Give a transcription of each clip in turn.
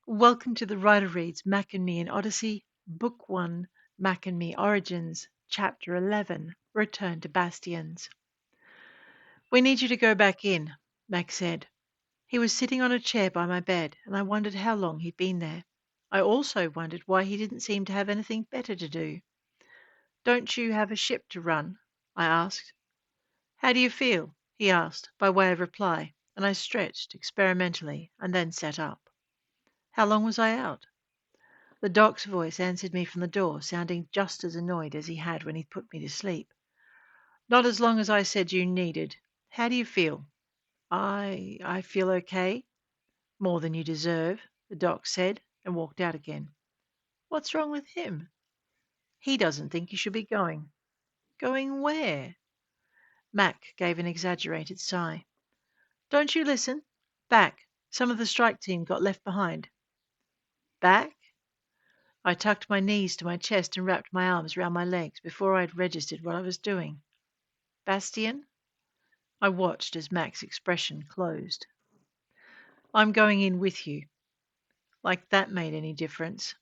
Welcome to the Writer Reads Mack and Me in Odyssey, Book 1, Mack and Me Origins, Chapter 11, Return to Bastien's. We need you to go back in, Mack said. He was sitting on a chair by my bed, and I wondered how long he'd been there. I also wondered why he didn't seem to have anything better to do. Don't you have a ship to run? I asked. How do you feel? He asked, by way of reply, and I stretched experimentally and then sat up. How long was I out? The doc's voice answered me from the door, sounding just as annoyed as he had when he'd put me to sleep. Not as long as I said you needed. How do you feel? I feel okay. More than you deserve, the doc said, and walked out again. What's wrong with him? He doesn't think you should be going. Going where? Mack gave an exaggerated sigh. Don't you listen? Back. Some of the strike team got left behind. Back? I tucked my knees to my chest and wrapped my arms round my legs before I had registered what I was doing. Bastien? I watched as Mack's expression closed. I'm going in with you. Like that made any difference.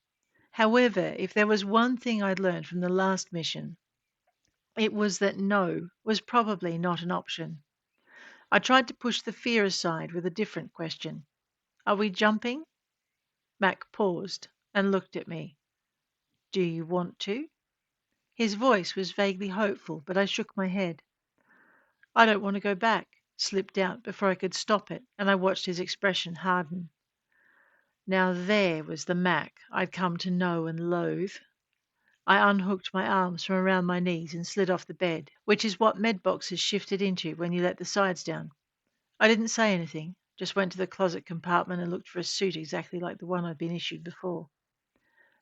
However, if there was one thing I'd learned from the last mission, it was that no was probably not an option. I tried to push the fear aside with a different question. Are we jumping? Mack paused and looked at me. Do you want to? His voice was vaguely hopeful, but I shook my head. I don't want to go back, slipped out before I could stop it, and I watched his expression harden. Now there was the Mack I'd come to know and loathe. I unhooked my arms from around my knees and slid off the bed, which is what med boxes shifted into when you let the sides down. I didn't say anything, just went to the closet compartment and looked for a suit exactly like the one I'd been issued before.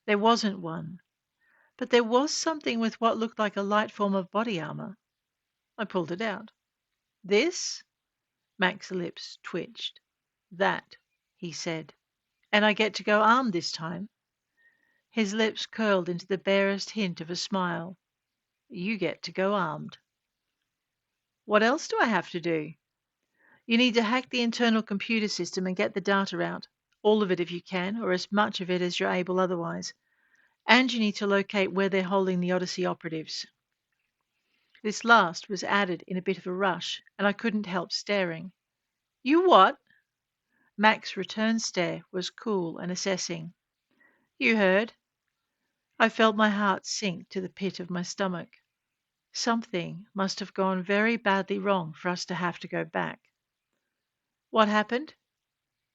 There wasn't one, but there was something with what looked like a light form of body armor. I pulled it out. This? Mac's lips twitched. That, he said. And I get to go armed this time. His lips curled into the barest hint of a smile. You get to go armed. What else do I have to do? You need to hack the internal computer system and get the data out. All of it if you can, or as much of it as you're able otherwise. And you need to locate where they're holding the Odyssey operatives. This last was added in a bit of a rush, and I couldn't help staring. You what? Mac's return stare was cool and assessing. You heard. I felt my heart sink to the pit of my stomach. Something must have gone very badly wrong for us to have to go back. What happened?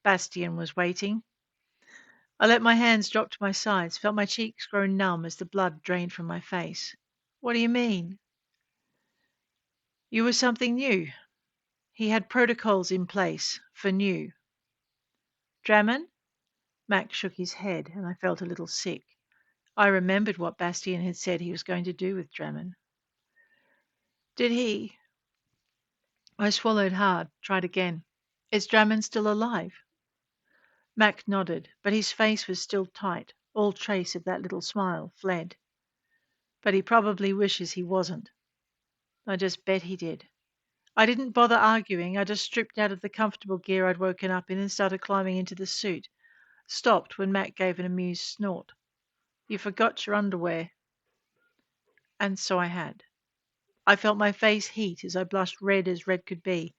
Bastien was waiting. I let my hands drop to my sides, felt my cheeks grow numb as the blood drained from my face. What do you mean? You were something new. He had protocols in place for new. Draman? Mack shook his head, and I felt a little sick. I remembered what Bastien had said he was going to do with Draman. Did he? I swallowed hard, tried again. Is Draman still alive? Mack nodded, but his face was still tight. All trace of that little smile fled. But he probably wishes he wasn't. I just bet he did. I didn't bother arguing. I just stripped out of the comfortable gear I'd woken up in and started climbing into the suit. Stopped when Mack gave an amused snort. You forgot your underwear. And so I had. I felt my face heat as I blushed red as red could be,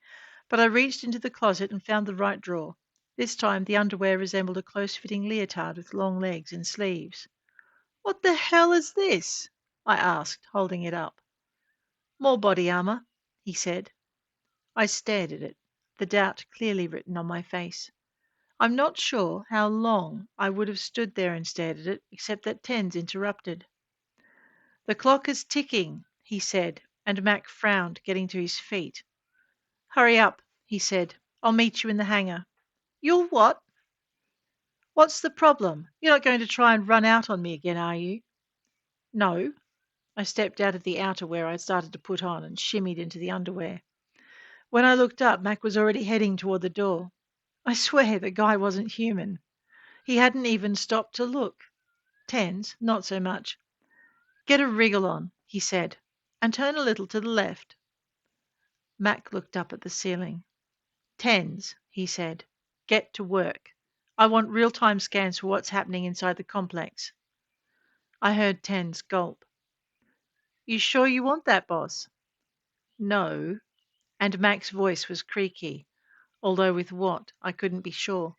but I reached into the closet and found the right drawer. This time the underwear resembled a close-fitting leotard with long legs and sleeves. What the hell is this? I asked, holding it up. More body armor, he said. I stared at it, the doubt clearly written on my face. I'm not sure how long I would have stood there and stared at it, except that Tens interrupted. The clock is ticking, he said, and Mack frowned, getting to his feet. Hurry up, he said. I'll meet you in the hangar. You'll what? What's the problem? You're not going to try and run out on me again, are you? No. I stepped out of the outerwear I'd started to put on and shimmied into the underwear. When I looked up, Mack was already heading toward the door. I swear the guy wasn't human. He hadn't even stopped to look. Tens, not so much. Get a wriggle on, he said, and turn a little to the left. Mack looked up at the ceiling. Tens, he said. Get to work. I want real-time scans for what's happening inside the complex. I heard Ten's gulp. You sure you want that, boss? No. And Mack's voice was creaky, although with what, I couldn't be sure.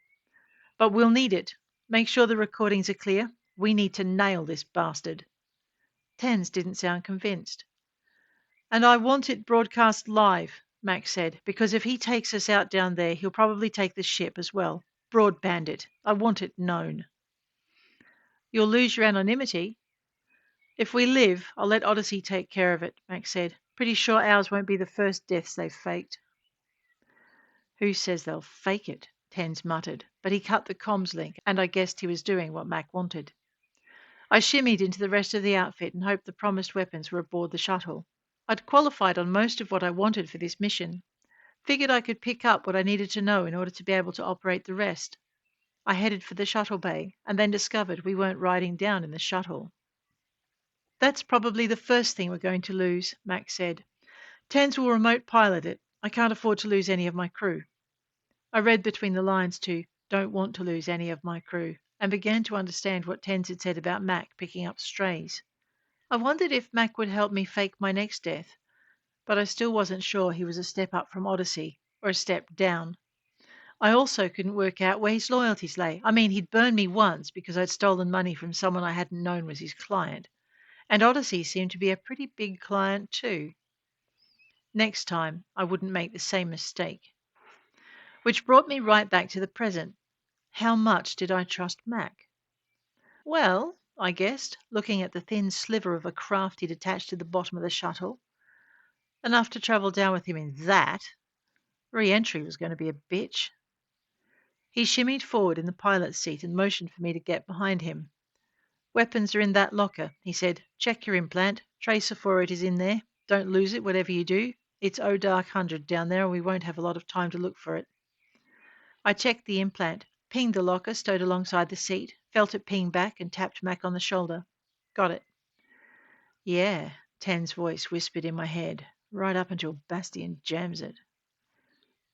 But we'll need it. Make sure the recordings are clear. We need to nail this bastard. Tens didn't sound convinced. And I want it broadcast live, Mack said, because if he takes us out down there, he'll probably take the ship as well. Broadband it. I want it known. You'll lose your anonymity. If we live, I'll let Odyssey take care of it, Mack said. Pretty sure ours won't be the first deaths they've faked. Who says they'll fake it? Tens muttered, but he cut the comms link, and I guessed he was doing what Mack wanted. I shimmied into the rest of the outfit and hoped the promised weapons were aboard the shuttle. I'd qualified on most of what I wanted for this mission. Figured I could pick up what I needed to know in order to be able to operate the rest. I headed for the shuttle bay and then discovered we weren't riding down in the shuttle. That's probably the first thing we're going to lose, Mack said. Tens will remote pilot it. I can't afford to lose any of my crew. I read between the lines to don't want to lose any of my crew and began to understand what Tens had said about Mack picking up strays. I wondered if Mack would help me fake my next death, but I still wasn't sure he was a step up from Odyssey or a step down. I also couldn't work out where his loyalties lay. I mean, he'd burned me once because I'd stolen money from someone I hadn't known was his client, and Odyssey seemed to be a pretty big client too. Next time, I wouldn't make the same mistake. Which brought me right back to the present. How much did I trust Mack? Well, I guessed, looking at the thin sliver of a craft he'd attached to the bottom of the shuttle. Enough to travel down with him in that. Re-entry was going to be a bitch. He shimmied forward in the pilot's seat and motioned for me to get behind him. Weapons are in that locker, he said. Check your implant. Tracer for it is in there. Don't lose it, whatever you do. It's Dark 100 down there, and we won't have a lot of time to look for it. I checked the implant, pinged the locker stowed alongside the seat, felt it ping back, and tapped Mack on the shoulder. Got it. Yeah, Ten's voice whispered in my head, right up until Bastien jams it.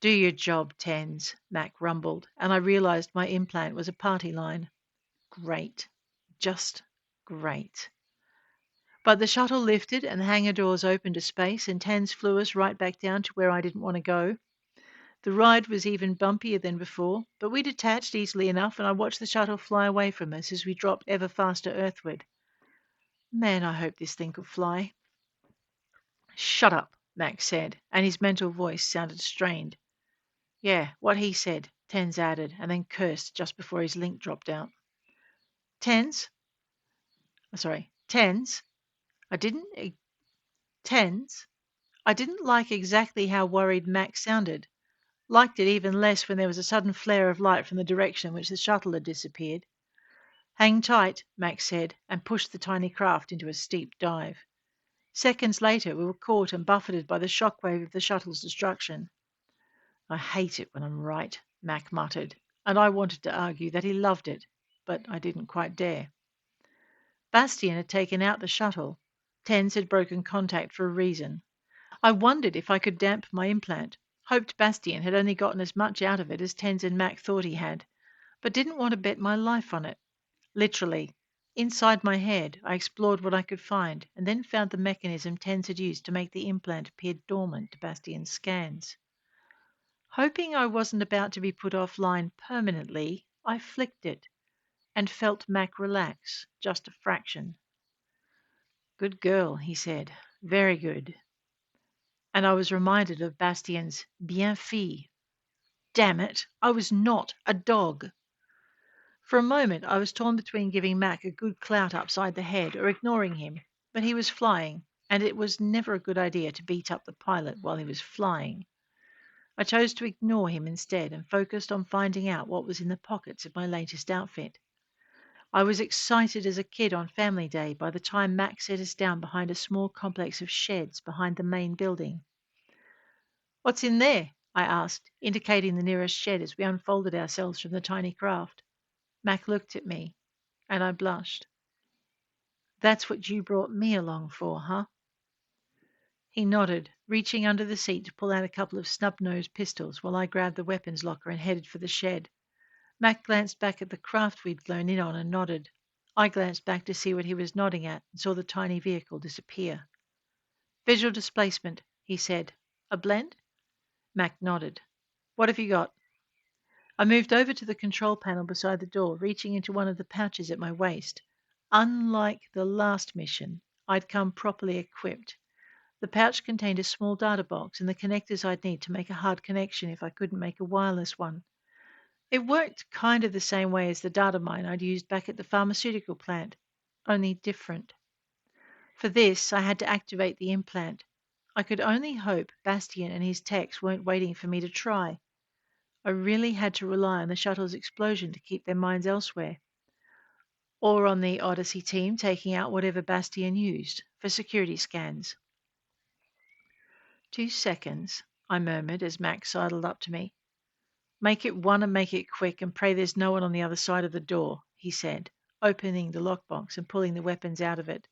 Do your job, Tens, Mack rumbled, and I realized my implant was a party line. Great. Just great. But the shuttle lifted and the hangar doors opened to space, and Tens flew us right back down to where I didn't want to go. The ride was even bumpier than before, but we detached easily enough, and I watched the shuttle fly away from us as we dropped ever faster earthward. Man, I hope this thing could fly. Shut up, Max said, and his mental voice sounded strained. Yeah, what he said, Tens added, and then cursed just before his link dropped out. Tens? Tens? I didn't... Tens? I didn't like exactly how worried Max sounded. Liked it even less when there was a sudden flare of light from the direction in which the shuttle had disappeared. Hang tight, Max said, and pushed the tiny craft into a steep dive. Seconds later, we were caught and buffeted by the shockwave of the shuttle's destruction. I hate it when I'm right, Mac muttered, and I wanted to argue that he loved it, but I didn't quite dare. Bastien had taken out the shuttle. Tens had broken contact for a reason. I wondered if I could damp my implant, hoped Bastien had only gotten as much out of it as Tens and Mac thought he had, but didn't want to bet my life on it. Literally. Inside my head, I explored what I could find, and then found the mechanism Tens had used to make the implant appear dormant to Bastien's scans. Hoping I wasn't about to be put offline permanently, I flicked it and felt Mac relax, just a fraction. Good girl, he said. Very good. And I was reminded of Bastien's bien fait. Damn it, I was not a dog. For a moment I was torn between giving Mac a good clout upside the head or ignoring him, but he was flying, and it was never a good idea to beat up the pilot while he was flying. I chose to ignore him instead and focused on finding out what was in the pockets of my latest outfit. I was excited as a kid on Family Day by the time Mac set us down behind a small complex of sheds behind the main building. What's in there? I asked, indicating the nearest shed as we unfolded ourselves from the tiny craft. Mac looked at me, and I blushed. That's what you brought me along for, huh? He nodded, reaching under the seat to pull out a couple of snub-nosed pistols while I grabbed the weapons locker and headed for the shed. Mack glanced back at the craft we'd flown in on and nodded. I glanced back to see what he was nodding at and saw the tiny vehicle disappear. Visual displacement, he said. A blend? Mack nodded. What have you got? I moved over to the control panel beside the door, reaching into one of the pouches at my waist. Unlike the last mission, I'd come properly equipped. The pouch contained a small data box and the connectors I'd need to make a hard connection if I couldn't make a wireless one. It worked kind of the same way as the data mine I'd used back at the pharmaceutical plant, only different. For this, I had to activate the implant. I could only hope Bastien and his techs weren't waiting for me to try. I really had to rely on the shuttle's explosion to keep their minds elsewhere, or on the Odyssey team taking out whatever Bastien used for security scans. 2 seconds, I murmured as Max sidled up to me. Make it one and make it quick and pray there's no one on the other side of the door, he said, opening the lockbox and pulling the weapons out of it.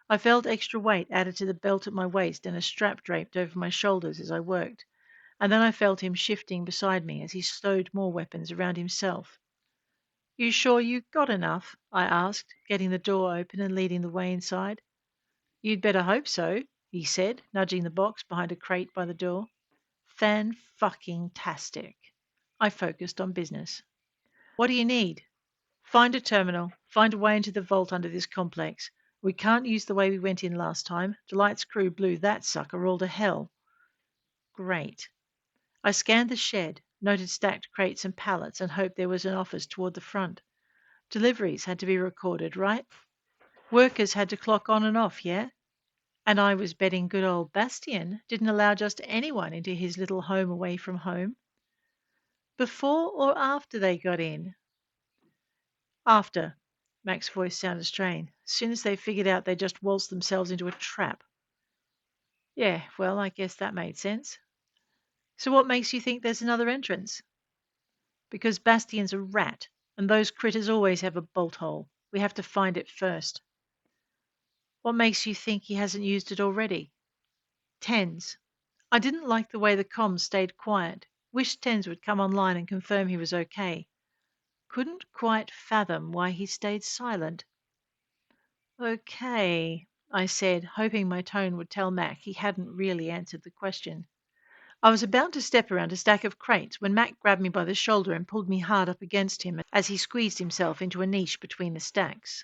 I felt extra weight added to the belt at my waist and a strap draped over my shoulders as I worked, and then I felt him shifting beside me as he stowed more weapons around himself. You sure you got enough? I asked, getting the door open and leading the way inside. You'd better hope so, he said, nudging the box behind a crate by the door. Fan-fucking-tastic. I focused on business. What do you need? Find a terminal. Find a way into the vault under this complex. We can't use the way we went in last time. Delight's crew blew that sucker all to hell. Great. I scanned the shed, noted stacked crates and pallets, and hoped there was an office toward the front. Deliveries had to be recorded, right? Workers had to clock on and off, yeah? And I was betting good old Bastien didn't allow just anyone into his little home away from home. Before or after they got in? After. Mac's voice sounded strained. As soon as they figured out they just waltzed themselves into a trap. Yeah, well, I guess that made sense. So what makes you think there's another entrance? Because Bastien's a rat, and those critters always have a bolt hole. We have to find it first. What makes you think he hasn't used it already? Tens. I didn't like the way the comms stayed quiet. Wished Tens would come online and confirm he was okay. Couldn't quite fathom why he stayed silent. Okay, I said, hoping my tone would tell Mac he hadn't really answered the question. I was about to step around a stack of crates when Mac grabbed me by the shoulder and pulled me hard up against him as he squeezed himself into a niche between the stacks.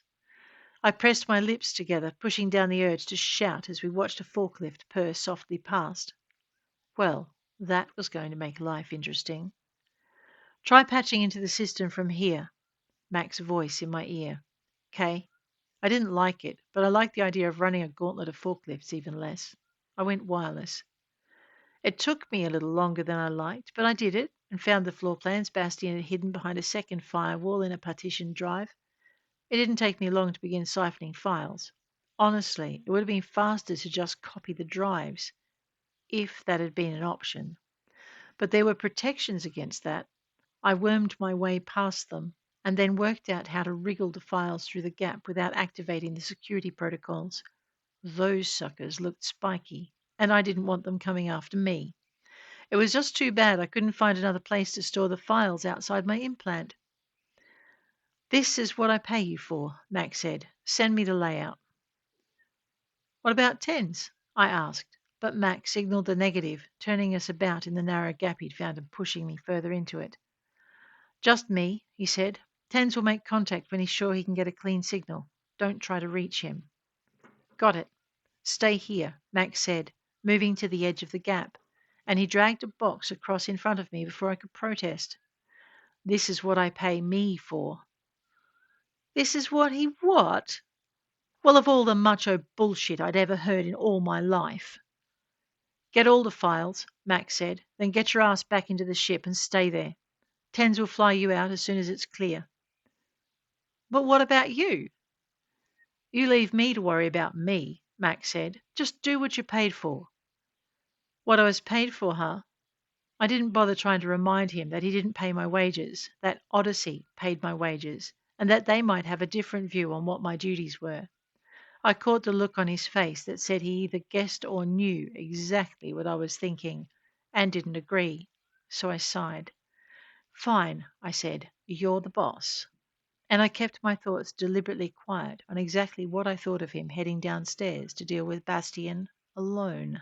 I pressed my lips together, pushing down the urge to shout as we watched a forklift purr softly past. Well, that was going to make life interesting. Try patching into the system from here, Mac's voice in my ear. "'Kay. I didn't like it, but I liked the idea of running a gauntlet of forklifts even less. I went wireless. It took me a little longer than I liked, but I did it and found the floor plans Bastien had hidden behind a second firewall in a partitioned drive. It didn't take me long to begin siphoning files. Honestly, it would have been faster to just copy the drives, if that had been an option. But there were protections against that. I wormed my way past them and then worked out how to wriggle the files through the gap without activating the security protocols. Those suckers looked spiky, and I didn't want them coming after me. It was just too bad I couldn't find another place to store the files outside my implant. This is what I pay you for, Mac said. Send me the layout. What about tens? I asked, but Mac signaled the negative, turning us about in the narrow gap he'd found and pushing me further into it. Just me, he said. Tens will make contact when he's sure he can get a clean signal. Don't try to reach him. Got it. Stay here, Max said, moving to the edge of the gap, and he dragged a box across in front of me before I could protest. This is what I pay me for. This is what he what? Well, of all the macho bullshit I'd ever heard in all my life. Get all the files, Max said, then get your ass back into the ship and stay there. Tens will fly you out as soon as it's clear. But what about you? You leave me to worry about me, Max said. Just do what you're paid for. What I was paid for, huh? I didn't bother trying to remind him that he didn't pay my wages, that Odyssey paid my wages, and that they might have a different view on what my duties were. I caught the look on his face that said he either guessed or knew exactly what I was thinking and didn't agree, so I sighed. Fine, I said. You're the boss. And I kept my thoughts deliberately quiet on exactly what I thought of him heading downstairs to deal with Bastien alone.